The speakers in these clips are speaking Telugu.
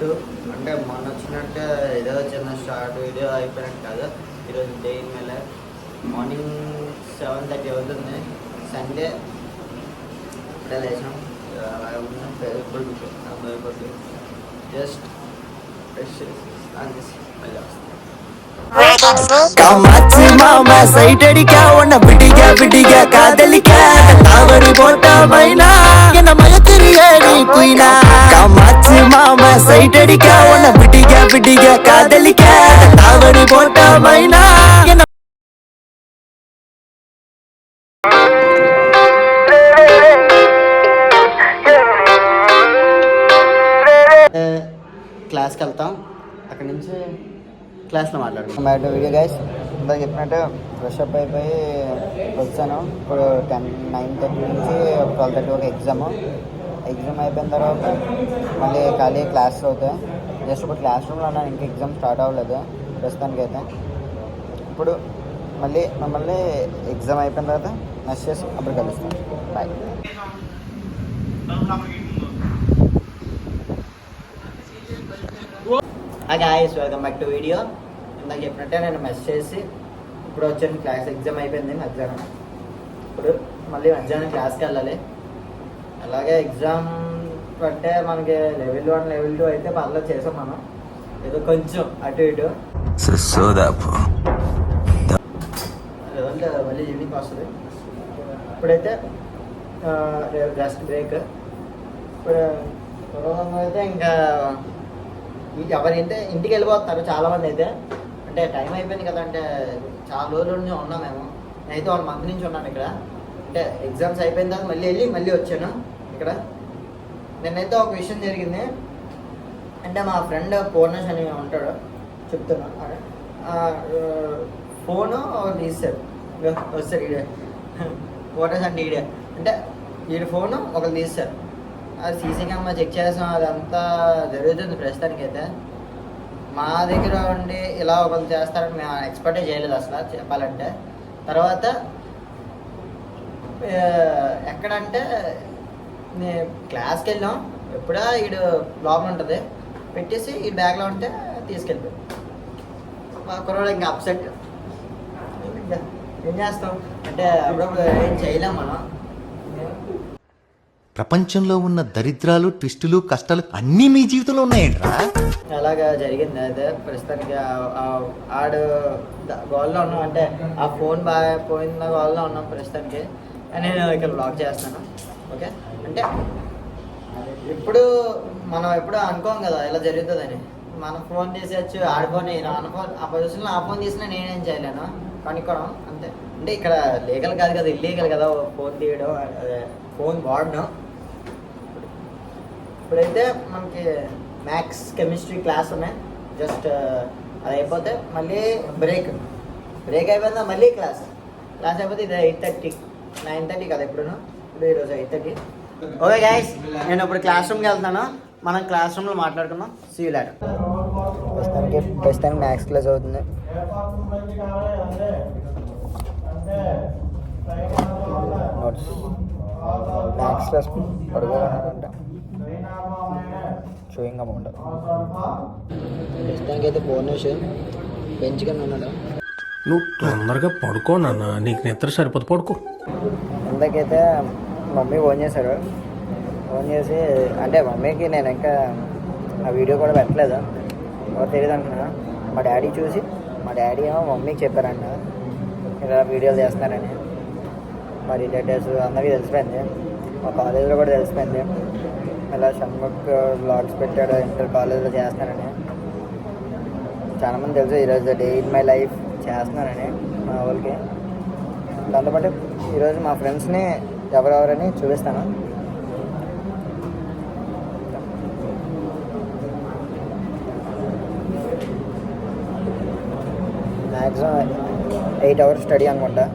టు అంటే మొన్న వచ్చినట్టే ఏదో చిన్న షార్ట్ వీడియో అయిపోయినట్టు కాదు. ఈరోజు day in my life. Morning 7:30 అవుతుంది. సండే ఇప్పుడే లేచాం. అలాగే భయపడుతూ జస్ట్ ఫ్రెష్ చేసి మళ్ళీ వస్తాం. காமாட்சி மாமா சைடடிக்கா உன்னை விடிக விடிக காதலிக்க தாவணி போட்ட மைனா என்ன மயக்கிறியே நீ குயினா. காமாட்சி மாமா சைடடிக்கா உன்னை விடிக விடிக காதலிக்க தாவணி போட்ட மைனா என்ன క్లాస్కి వెళ్తాం. అక్కడి నుంచి క్లాస్లో మాట్లాడుతాం. బయట వీడియో గైస్ ఇందాక చెప్పినట్టు ఫ్రెష్ అప్ అయిపోయి వచ్చాను. ఇప్పుడు 9:30 నుంచి 12:30 ఒక ఎగ్జామ్ అయిపోయిన తర్వాత మళ్ళీ ఖాళీ క్లాస్ అవుతాయి. జస్ట్ ఇప్పుడు క్లాస్ రూమ్లో ఉన్నాను. ఇంకా ఎగ్జామ్ స్టార్ట్ అవ్వలేదు ప్రస్తుతానికి అయితే. ఇప్పుడు మళ్ళీ మమ్మల్ని ఎగ్జామ్ అయిపోయిన తర్వాత నెక్స్ట్ చేసి అప్పుడు కలుస్తాం. Bye. Hi guys, welcome back to video. ఇందాక చెప్పినట్టే నేను మెసేజ్ చేసి ఇప్పుడు వచ్చాను. క్లాస్ ఎగ్జామ్ అయిపోయింది మధ్యాహ్నం. ఇప్పుడు మళ్ళీ మధ్యాహ్నం క్లాస్కి వెళ్ళాలి. అలాగే ఎగ్జామ్ అంటే మనకి లెవెల్ 1 లెవెల్ 2 అయితే పర్లేదు చేసాం మనం. ఏదో కొంచెం అటు ఇటు మళ్ళీ ఈవినింగ్ వస్తుంది. ఇప్పుడైతే జస్ట్ బ్రేక్. ఇప్పుడు అయితే ఇంకా ఎవరైతే ఇంటికి వెళ్ళిపోతున్నారు చాలామంది అయితే. అంటే టైం అయిపోయింది కదా, అంటే చాలా రోజుల నుంచి ఉన్నాం మేము. నేనైతే 1 మంత్ నుంచి ఉన్నాను ఇక్కడ. అంటే ఎగ్జామ్స్ అయిపోయిన తర్వాత మళ్ళీ వచ్చాను ఇక్కడ. నేనైతే ఒక విషయం జరిగింది. అంటే మా ఫ్రెండ్ పూర్ణేష్ అని ఉంటాడు, చెప్తున్నా. ఫోను తీశారు వస్తారు ఈడే పూర్ణేష్ అంటే ఈడే. అంటే వీడి ఫోను ఒకరు తీశారు. అది సీసీ కెమెరా చెక్ చేసాం. అదంతా జరుగుతుంది ప్రస్తుతానికి అయితే. మా దగ్గర ఉండి ఇలా ఒకరు చేస్తారని మేము ఎక్స్పెక్టే చేయలేదు అసలు చెప్పాలంటే. తర్వాత ఎక్కడంటే నేను క్లాస్కి వెళ్ళాం. ఎప్పుడా వీడు లోపల ఉంటుంది పెట్టేసి ఈ బ్యాగ్లో ఉంటే తీసుకెళ్ళిపోయాం. మా కుర్రోడు ఇంకా అప్సెట్. ఏం చేస్తాం అంటే అప్పుడప్పుడు ఏం చేయలేం మనం. ప్రపంచంలో ఉన్న దరిద్రాలు, ట్విస్టులు, కష్టాలు అన్నీ మీ జీవితంలో ఉన్నాయంట్రా. అలాగా జరిగింది. అదే ప్రస్తుతానికి ఆడు గోల్లో ఉన్నాం. అంటే ఆ ఫోన్ బాగా పోయిన గోల్లో ఉన్నాం ప్రస్తుతానికి. నేను ఇక్కడ బ్లాగ్ చేస్తాను. ఓకే, అంటే మనం ఎప్పుడు అనుకోం కదా ఇలా జరుగుతుందని. మన ఫోన్ తీసేయచ్చు, ఆడి ఫోన్ ఆ పొజిషన్లో ఆ ఫోన్ తీసినా నేనేం చేయలేను, కనుక్కోవడం అంతే. అంటే ఇక్కడ లీగల్ కాదు కదా, ఇల్లీగల్ కదా ఫోన్ తీయడం, ఫోన్ వాడడం. ఇప్పుడైతే మనకి మ్యాథ్స్ కెమిస్ట్రీ క్లాస్ ఉన్నాయి. జస్ట్ అది అయిపోతే మళ్ళీ బ్రేక్ అయిపోయిందా మళ్ళీ క్లాస్ అయిపోతే ఇది 8:30 9:30 కదా ఇప్పుడు ఈరోజు 8:30. ఓకే గైస్, నేను ఇప్పుడు క్లాస్ రూమ్కి వెళ్తాను. మనం క్లాస్ రూమ్లో మాట్లాడుకుందాం. See you later. ప్రస్తుతానికి మ్యాథ్స్ క్లాస్ అవుతుంది. నోట్స్ మ్యాథ్స్ క్లాస్ పడుకోవాలంట. షోయింగ్ అమౌంట్ ప్రస్తుతానికి అయితే పూర్ణేష్ బెంచ్ కింద ఉన్నాడు. నువ్వు తొందరగా పడుకో నాన్న, నీకు నిద్ర సరిపోదు, పడుకో. ఇందాకైతే మమ్మీ ఫోన్ చేశారు. ఫోన్ చేసి అంటే మమ్మీకి నేను ఇంకా ఆ వీడియో కూడా పెట్టలేదు, తెలియదు అనుకున్నా. మా డాడీ చూసి మా డాడీ ఏమో మమ్మీకి చెప్పారంట ఇలా వీడియోలు చేస్తున్నారని. మా రిలేటివ్స్ అందరికీ తెలిసిపోయింది, మా కాలేజీలో కూడా తెలిసిపోయింది. ఇలా షణ్ముఖ్ బ్లాగ్స్ పెట్టాడు, ఇంటర్ కాలేజీలో చేస్తున్నారని. చాలామంది తెలుసు ఈరోజు డే ఇన్ మై లైఫ్ చేస్తున్నారని మా వాళ్ళకి. దాంతోపాటు ఈరోజు మా ఫ్రెండ్స్ని ఎవరెవరని చూపిస్తాను. మ్యాక్సిమం 8 hours స్టడీ అనుకుంటా.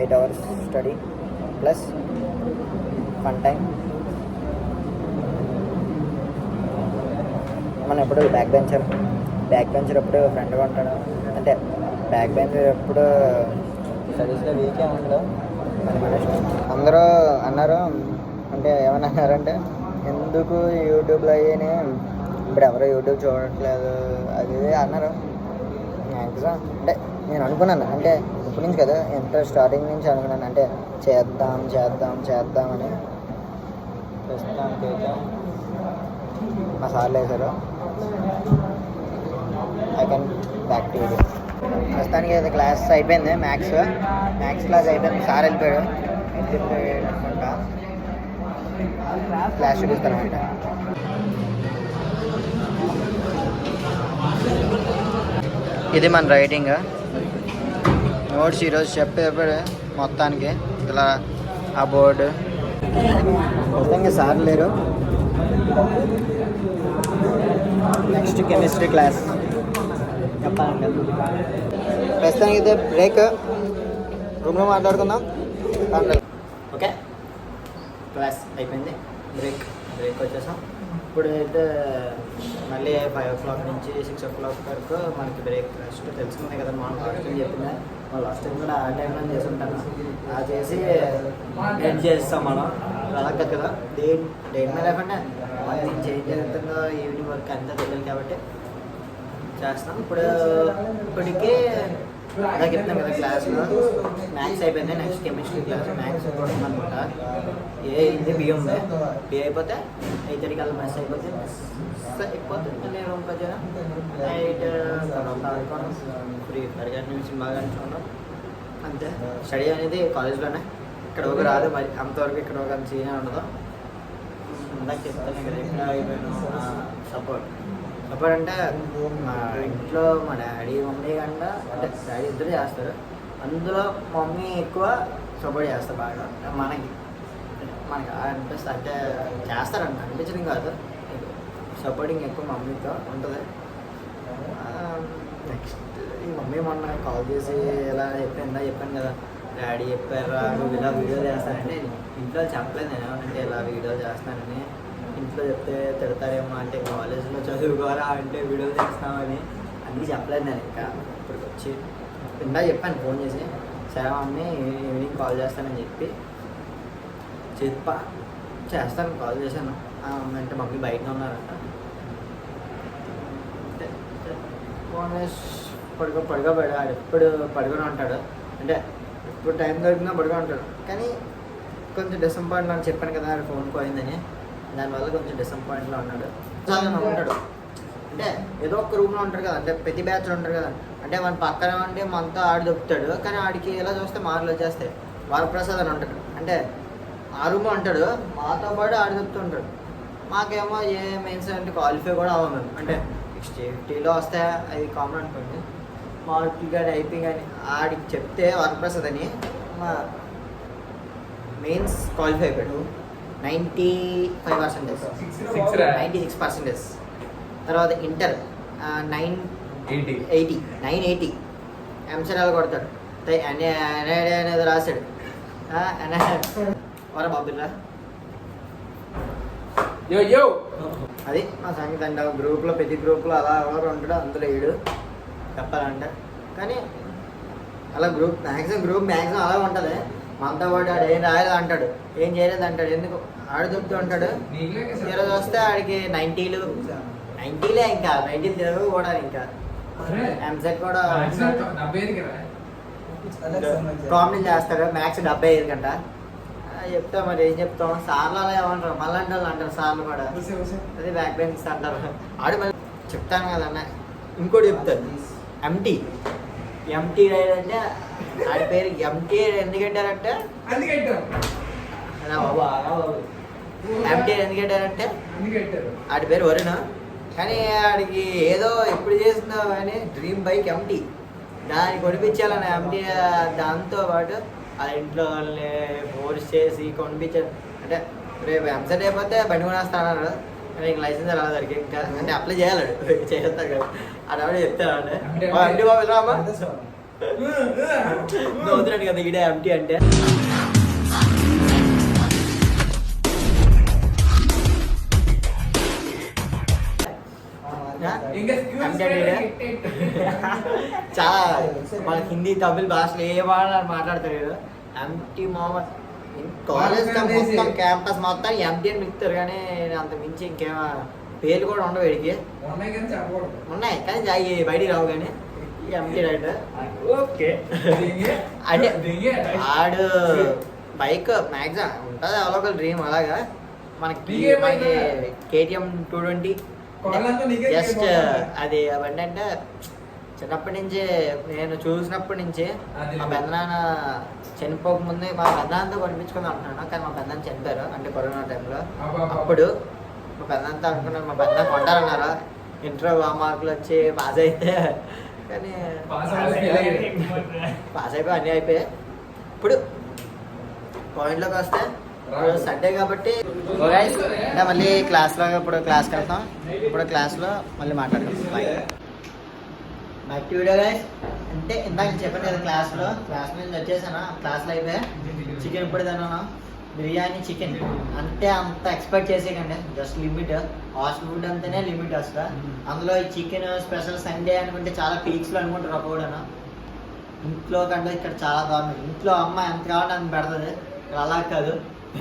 8 hours study plus fun time. మనం ఎప్పుడు బ్యాక్ బెంచర్ ఎప్పుడు ఫ్రెండ్గా ఉంటాడు. అంటే బ్యాక్ బెంచర్ ఎప్పుడు స్టడీస్లో వీకే ఉండదు. అందరూ అన్నారు, అంటే ఏమని అన్నారంటే ఎందుకు యూట్యూబ్లో అయ్యని ఇప్పుడు ఎవరో యూట్యూబ్ చూడట్లేదు అది ఇది అన్నారు. మ్యాక్సిమం అంటే నేను అనుకున్నాను, అంటే ఇప్పటి నుంచి కదా, ఎంత స్టార్టింగ్ నుంచి అనుకున్నాను, అంటే చేద్దామని. ప్రస్తుతానికి అయితే మా సార్లు వేశారు. ఐ కెన్ బ్యాక్ టు ఇది. ప్రస్తుతానికి అయితే క్లాస్ అయిపోయింది, మ్యాథ్స్ క్లాస్ అయిపోయింది. సార్ వెళ్ళిపోయాడు అనుకుంటా, క్లాస్ చూపిస్తానంట. ఇది మన రైటింగ్ నోట్స్ ఈరోజు చెప్పేప్పుడు మొత్తానికి ఇలా ఆ బోర్డు. మొత్తంగా సార్ లేరు. నెక్స్ట్ కెమిస్ట్రీ క్లాస్ చెప్పాలంటే ప్రస్తుతానికి అయితే బ్రేక్, రూమ్లో మాట్లాడుకుందాం. ఓకే, క్లాస్ అయిపోయింది, బ్రేక్ వచ్చేసాం. ఇప్పుడు అయితే మళ్ళీ 5 o'clock నుంచి 6 o'clock వరకు మనకి బ్రేక్. రెస్ట్ తెలుసుకుంది కదా, మనం లాస్ట్ టైం చెప్పిందా, మనం లాస్ట్ టైం కూడా ఆ టైంలో చేసి ఉంటాను. అలా చేసి ఎండ్ చేస్తాం మనం. అలా కదా, దేని మీద లేకుండా మార్నింగ్ చేంజ్ జరుగుతుందో ఈవినింగ్ వర్క్ అంతా తెలియదు కాబట్టి చేస్తాం. ఇప్పటికే అలా చెప్తాం కదా, క్లాస్లో మ్యాథ్స్ అయిపోయింది. నెక్స్ట్ కెమిస్ట్రీ క్లాస్, మ్యాథ్స్ కూడా ఉందనుకుంటా. బిఏ ఉంది. బిఏ అయిపోతే 8:30 కల్లా మెస్ అయిపోతే మళ్ళీ రూమ్కి వచ్చాను. నైట్ ఫ్రీ 10 నిమిషం బాగా అనుకున్నాం అంతే. స్టడీ అనేది కాలేజ్లోనే, ఇక్కడ ఒక రాదు మరి అంతవరకు, ఇక్కడ ఒక సీనే ఉండదు. ఇందాక చెప్తాను కదా, ఇక్కడ అయిపోయాను. సపోర్ట్ అంటే మా ఇంట్లో మా డాడీ మమ్మీ కంటే, అంటే డాడీ ఇద్దరు చేస్తారు, అందులో మమ్మీ ఎక్కువ సపోర్ట్ చేస్తారు బాగా. మనకి అనిపిస్తుంది, అంటే చేస్తారంట, అనిపించడం కాదు, సపోర్టింగ్ ఎక్కువ మమ్మీతో ఉంటుంది. నెక్స్ట్ ఈ మమ్మీ మొన్న కాల్ చేసి ఇలా చెప్పాను కదా, డాడీ చెప్పారా నువ్వు ఇలా వీడియోలు చేస్తానంటే, ఇంట్లో చెప్పలేదు నేను, అంటే ఇలా వీడియోలు చేస్తానని. ఇంట్లో చెప్తే తిడతారేమో, అంటే కాలేజ్లో చదువుకోరా అంటే వీడియోలు చేస్తామని అన్నీ చెప్పలేదు నేను. ఇంకా ఇప్పటికి వచ్చి చెప్పాను ఫోన్ చేసి, సరే మమ్మీ ఈవినింగ్ కాల్ చేస్తానని చేస్తాను. కాల్ చేశాను అంటే మమ్మీ బయటనే ఉన్నారంట. ఫోన్ వేసి పడుకోబెట్టాడు. ఎప్పుడు పడుకొని ఉంటాడు, అంటే ఎప్పుడు టైం దొరికినా పడుకొని ఉంటాడు. కానీ కొంచెం డిసప్పాయింట్ అని చెప్పాను కదా, ఫోన్ పోయిందని, దానివల్ల కొంచెం డిసప్పాయింట్లో ఉన్నాడు. చాలా ఉంటాడు, అంటే ఏదో ఒక రూమ్లో ఉంటాడు కదా, అంటే ప్రతి బ్యాచ్లో ఉంటాడు కదా, అంటే మన పక్కన ఉంటే మనతో ఆడి దొరుకుతాడు. కానీ ఆడికి ఎలా చూస్తే మార్కులు వచ్చేస్తాయి. వరప్రసాద్ అని ఉంటాడు, అంటే ఆ రూమ్లో ఉంటాడు, మాతో పాటు ఆడి దొరుకుతుంటాడు. మాకేమో ఏ మెయిన్స్ అంటే క్వాలిఫై కూడా అవ్వము, అంటే 60-50లో వస్తే అది కామన్ అనుకోండి. మార్కులు కానీ ఐపీ కానీ ఆడికి చెప్తే వరప్రసాద్ అని మా మెయిన్స్ క్వాలిఫై అయిపోయాడు. 95%, 96%. తర్వాత ఇంటర్ 980 ఎంసెట్ కొడతాడు. అనేది రాశాడు. వర బాబుల్లా అది మా సంగతి అండి. గ్రూప్లో ప్రతి గ్రూప్లో అలా ఎవరు ఉంటాడు, అందులో ఏడు చెప్పాలంటే. కానీ అలా మ్యాక్సిమం అలా ఉంటుంది. మనతో పాటు ఆడు ఏం రాలేదు అంటాడు, ఏం చేయలేదు అంటాడు. ఎందుకు ఆడు దొరుకుతూ ఉంటాడు. ఈరోజు వస్తే ఆడికి 90లే, ఇంకా 90 తిరగవు కూడా. ఇంకా ఎంసెట్ కూడా కామెడీ చేస్తాడు. మ్యాథ్స్ 75 గంట చెప్తా. మరి ఏం చెప్తాం, సార్లు అలా ఏమంటారు, మళ్ళీ అంటారు సార్లు కూడా. అదే బ్యాక్ బెంచ్ అంటారు. ఆడు మళ్ళీ చెప్తాను కదన్న. ఇంకోటి చెప్తాను, ఎంటీ రైడ్ అంటే ఆడి పేరు ఎంటీ ఎందుకంటారంటే, ఎంటీ ఎందుకంటారంటే ఆడి పేరు వరుణ్. కానీ ఆడికి ఏదో ఎప్పుడు చేస్తున్నావు కానీ డ్రీమ్ బైక్ ఎంటీ, దాన్ని కొనిపించాలని ఎంటీ. దాంతో పాటు ఆ ఇంట్లో వాళ్ళని ఫోర్స్ చేసి కొనిపించారు. అంటే రేపు ఎంసెట్ అయిపోతే బండి కొనేస్తానన్నారు. కానీ ఇంక లైసెన్స్ అలా దొరికి ఇంకా, అంటే అప్లై చేయాలి, చేస్తారు కదా. అడవాడు చెప్తాడు, ఎంటీ బాబు రామా నవ్వుతున్నాడు కదా ఈడే ఎంటీ అంటే. చాలా మన హిందీ తమిళ భాషలో ఏ మాట్లాడతారు. ఎంటీ మొహమ్మద్ కాలేజ్ మొత్తం క్యాంపస్ మొత్తం ఎంటీ అని మిగుతారు. కానీ అంత మించి ఇంకేమో పేర్లు కూడా ఉండవు వీడికి. ఉన్నాయి కానీ బయటికి రావు కానీ ఎంటీ రైడర్. ఓకే అంటే ఆడు బైక్ మ్యాక్సిమం ఉంటుంది ఎవరో ఒక డ్రీమ్. అలాగా మనకి KTM 220 జస్ట్ అది బండి అంటే చిన్నప్పటి నుంచి నేను చూసినప్పటి నుంచి మా పెద్దనాన్న చనిపోకముందే మా పెద్దనాన్నతో కొనిపించుకుందాం అంటున్నాను, కానీ మా పెద్దనాన్న చనిపోయారు అంటే కరోనా టైంలో. అప్పుడు మా పెద్దనాన్నతో అనుకున్నాను, మా పెద్దనాన్న కొంటారన్నారు. ఇంట్లో మార్కులు వచ్చి పాస్ అయితే, కానీ పాస్ అయిపోయి అన్నీ అయిపోయాయి. ఇప్పుడు పాయింట్లోకి వస్తే సండే కాబట్టి అంటే మళ్ళీ క్లాస్లో ఇప్పుడు క్లాస్కి వెళ్తాం. ఇప్పుడు క్లాస్లో మళ్ళీ మాట్లాడుకుంటాం. Back to video guys. అంటే ఇందాక నేను చెప్పాను కదా క్లాస్లో నుంచి వచ్చేసాను. క్లాస్లో అయితే చికెన్ ఇప్పుడు తిన్నాను, బిర్యానీ చికెన్. అంటే అంత ఎక్స్పెక్ట్ చేసేకండి, జస్ట్ లిమిట్. హాస్టల్ ఫుడ్ అంటేనే లిమిట్ అసలు. అందులో ఈ చికెన్ స్పెషల్ సండే అనుకుంటే చాలా పీక్స్లో అనుకుంటారు అప్పుడు. ఇంట్లో కంటే ఇక్కడ చాలా దారుణం. ఇంట్లో అమ్మ ఎంత కావాలంటే అంత పెడుతుంది, ఇక్కడ అలా కాదు.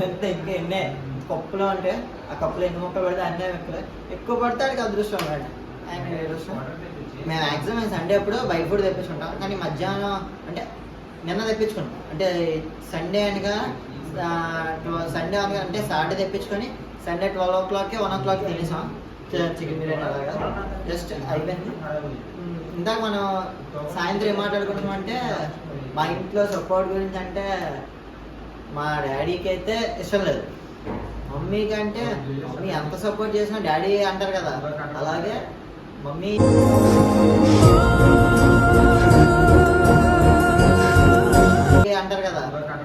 ఎంత ఇంకా ఎన్నే కప్పులో అంటే ఆ కప్పులో ఎన్ని ముక్కలు పడితే అన్నీ ఎక్కువ పడితే వాడికి అదృష్టం ఉండండి. ఆయన అదృష్టం. మేము మ్యాక్సిమం సండే అప్పుడు బయట ఫుడ్ తెప్పించుకుంటాం, కానీ మధ్యాహ్నం అంటే నిన్న తెప్పించుకున్నాం. అంటే సండే అనగా సండే అనగా అంటే సాటర్డే తెప్పించుకొని Sunday 12 o'clock 1 o'clock తినేసాం chicken biryani. అలాగా జస్ట్ అయిపోయింది. ఇందాక మనం సాయంత్రం ఏం మాట్లాడుకుంటాం అంటే మా ఇంట్లో సపోర్ట్ గురించి. అంటే మా డాడీకి అయితే ఇష్టం లేదు, మమ్మీకి అంటే మమ్మీ ఎంత సపోర్ట్ చేసినా డాడీ అంటారు కదా, అలాగే మమ్మీ అంటారు కదా,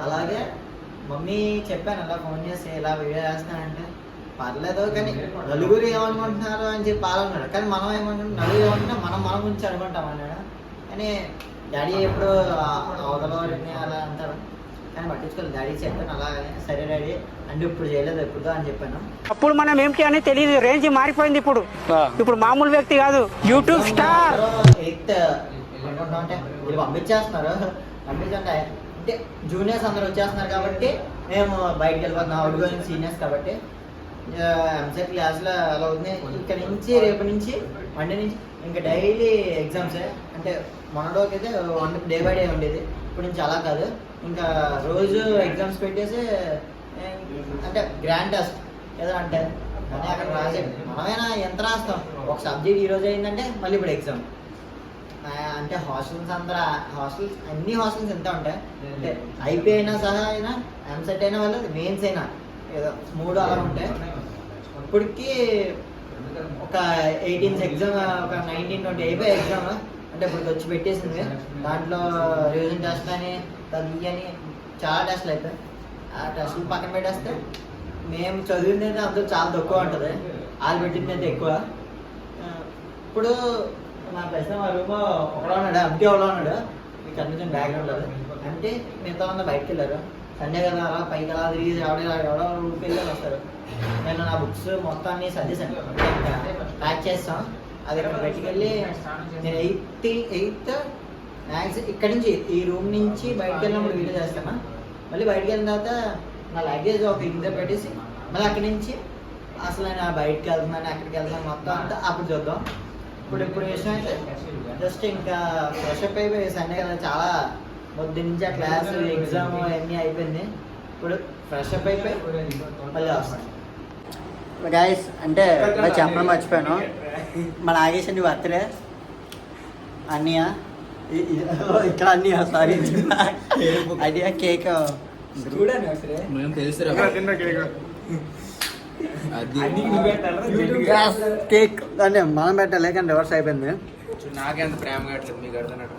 అలాగే మమ్మీ చెప్పాను అలా ఫోన్ చేసి ఇలా వీడియో చేస్తానంటే పర్లేదు, కానీ నలుగురు ఏమనుకుంటున్నారు అని చెప్పి పాలన్నాడు. కానీ మనం ఏమనుకుంటున్నాం, నలుగురు ఏమనుకుంటున్నా మనం గురించి అనుకుంటాం అన్నాడు. కానీ డాడీ ఎప్పుడు అవతల వారిని అలా అంటారు, కానీ పట్టించుకోలేదు. డాడీ చెప్పాను అలాగే, సరే డాడీ అంటే ఇప్పుడు చేయలేదు ఎప్పుడు అని చెప్పాను. అప్పుడు మనం ఏంటి అని తెలియదు, రేంజ్ మారిపోయింది. ఇప్పుడు మామూలు వ్యక్తి కాదు, యూట్యూబ్ స్టార్. 8th అనుకుంటాం అంటే వీళ్ళు పంపించేస్తున్నారు. పంపించంటే అంటే జూనియర్స్ అందరూ వచ్చేస్తున్నారు కాబట్టి మేము బయటకు వెళ్ళిపోతున్నాం. అవుట్ గోయింగ్ సీనియర్స్ కాబట్టి ఎంసెట్ క్లాస్లో అలా అవుతుంది. ఇక్కడ నుంచి రేపు నుంచి మండే నుంచి ఇంకా డైలీ ఎగ్జామ్సే. అంటే మొన్నటికి అయితే డే బై డే ఉండేది, ఇప్పుడు నుంచి అలా కాదు. ఇంకా రోజు ఎగ్జామ్స్ పెట్టేసి అంటే గ్రాండ్ టెస్ట్ ఏదో అంటే కానీ అక్కడ రాసే మనమైనా ఎంత రాస్తాం. ఒక సబ్జెక్ట్ ఈరోజు అయిందంటే మళ్ళీ ఇప్పుడు ఎగ్జామ్. అంటే హాస్టల్స్ అన్ని హాస్టల్స్ ఎంత ఉంటాయి అంటే అయిపోయినా సహా అయినా ఎంసెట్ అయినా వాళ్ళు మెయిన్స్ అయినా ఏదో 3 అలా ఉంటాయి. ఇప్పటికి ఒక 18 ఎగ్జామ్, ఒక 19-20 అయిపోయి ఎగ్జామ్. అంటే ఇప్పుడు వచ్చి పెట్టేసింది. దాంట్లో రివిజన్ టెస్ట్ అని అని చాలా టెస్ట్లు అవుతాయి. ఆ టెస్ట్లు పక్కన పెట్టేస్తే మేము చదివింది అయితే అందరూ చాలా తక్కువ ఉంటుంది, వాళ్ళు పెట్టింది అయితే ఎక్కువ. ఇప్పుడు నా ప్రశ్న మా రూమ్ ఒకడో ఉన్నాడు, అంతే ఒకడో ఉన్నాడు. మీకు అన్ని బ్యాక్గ్రౌండ్ లేదు అంటే మిగతా ఉన్న బయటకు వెళ్ళారు. సండే కదా అలా పైకి అలా తిరిగి ఎవడో రూమ్కి వెళ్ళి వస్తారు. నేను నా బుక్స్ మొత్తాన్ని సర్దేశాను, ప్యాక్ చేస్తాం. అది ఇక్కడ బయటికి వెళ్ళి నేను 8th మ్యాక్స్ ఇక్కడి నుంచి ఈ రూమ్ నుంచి బయటకు వెళ్ళినప్పుడు వీడియో చేస్తాను. మళ్ళీ బయటకు వెళ్ళిన తర్వాత నా లగేజ్ ఒక ఇంట్లో పెట్టేసి మళ్ళీ అక్కడి నుంచి అసలు నేను బయటకు వెళ్తున్నాను అక్కడికి వెళ్తున్నాను మొత్తం అంతా అప్పుడు చూద్దాం. ఇప్పుడు విషయం అయితే జస్ట్ ఇంకా ఫ్రెషప్ అయిపోయి సండే కదా చాలా పొద్దు నుంచి ఆ క్లాస్ ఎగ్జామ్ అన్నీ అయిపోయింది. ఇప్పుడు ఫ్రెషప్ అయిపోయి మళ్ళీ వస్తాను. గైస్ అంటే చెప్పడం మర్చిపోయాను, మన నాగేష్ అని బర్త్డే. అన్నయ్య ఇక్కడ అన్నయ్య సారీ అన్నయ్య కేక్ కేక్ అంటే మనం పెట్టాలి కానీ రివర్స్ అయిపోయింది. నాకెంత ప్రేమ కావట్లేదు మీకు అర్థనట్టు.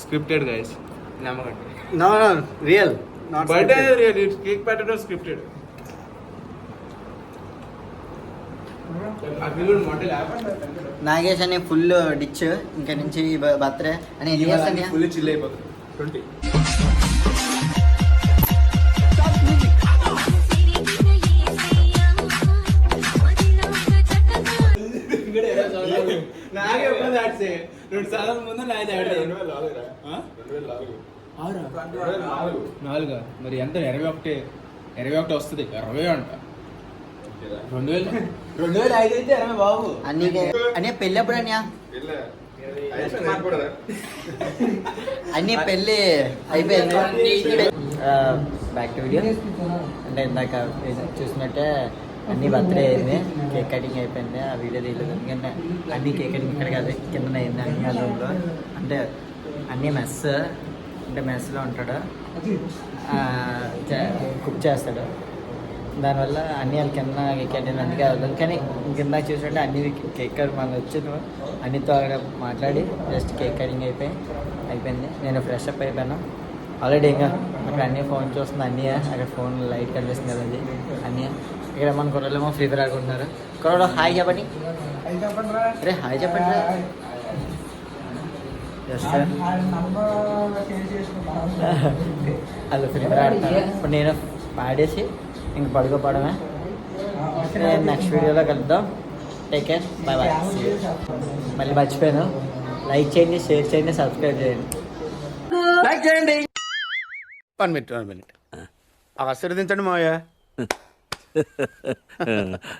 స్క్రిప్టెడ్ గైస్, నమ్మకండి. No real birthday real, cake పెట్టడం స్క్రిప్టెడ్. నాగేష్ అని ఫుల్ డిచ్ ఇంకా నుంచి బర్త్డే అని ఎన్ని ఇయర్స్ అని ఫుల్ చిల్ అయిపోతుంది. 20 నాకే ఎప్పుడు దాట్సే 2 సార్లు ముందు నా దాడి 2004 మరి ఎంత 21 21 వస్తుంది 20 అంట 2005 అయితే 20 బాబు అన్నీ పెళ్ళి ఎప్పుడు అన్యా అన్నీ పెళ్ళి అయిపోయింది. Back to video. అంటే ఇందాక చూసినట్టే అన్నీ బర్త్డే అయింది, కేక్ కటింగ్ అయిపోయింది. ఆ వీడియో తీయలేదు ఎందుకంటే అన్నీ కేక్ కటింగ్ ఇక్కడ కాదు కింద అయింది అన్ని రూమ్లో. అంటే అన్నీ మెస్, అంటే మెస్లో ఉంటాడు, కుక్ చేస్తాడు. దానివల్ల అన్నీ వాళ్ళ కింద కేక్ కటింగ్ అందుకే అవ్వలేదు. కానీ కింద చూసినట్టే అన్ని కేక్ మనం వచ్చింది అన్నితో మాట్లాడి జస్ట్ కేక్ కటింగ్ అయిపోయింది. నేను ఫ్రెష్ అప్ అయిపోయాను ఆల్రెడీ. ఇంకా అక్కడ అన్నీ ఫోన్ చూస్తుంది, అన్నీ అక్కడ ఫోన్ లైట్ కనిపిస్తుంది కదా అది అన్నీ. ఇక్కడ మన కుర్రలేమో ఫ్రీ ఫైర్ ఆడుకుంటున్నారు. కుర్రలో హాయ్ చెప్పండి, అరే హాయ్ చెప్పండి. జస్ట్ వాళ్ళు ఫ్రీ ఫైర్ ఆడుతున్నారు. ఇప్పుడు నేను ఆడేసి ఇంక పడుకోపోవడమే. నేను నెక్స్ట్ వీడియోలో కలుద్దాం. Take care, bye bye. మళ్ళీ మర్చిపోయాను, లైక్ చేయండి, షేర్ చేయండి, సబ్స్క్రైబ్ చేయండి. లైక్ చేయండి. 1 minute ఆశీర్వదించండి మావయ్య.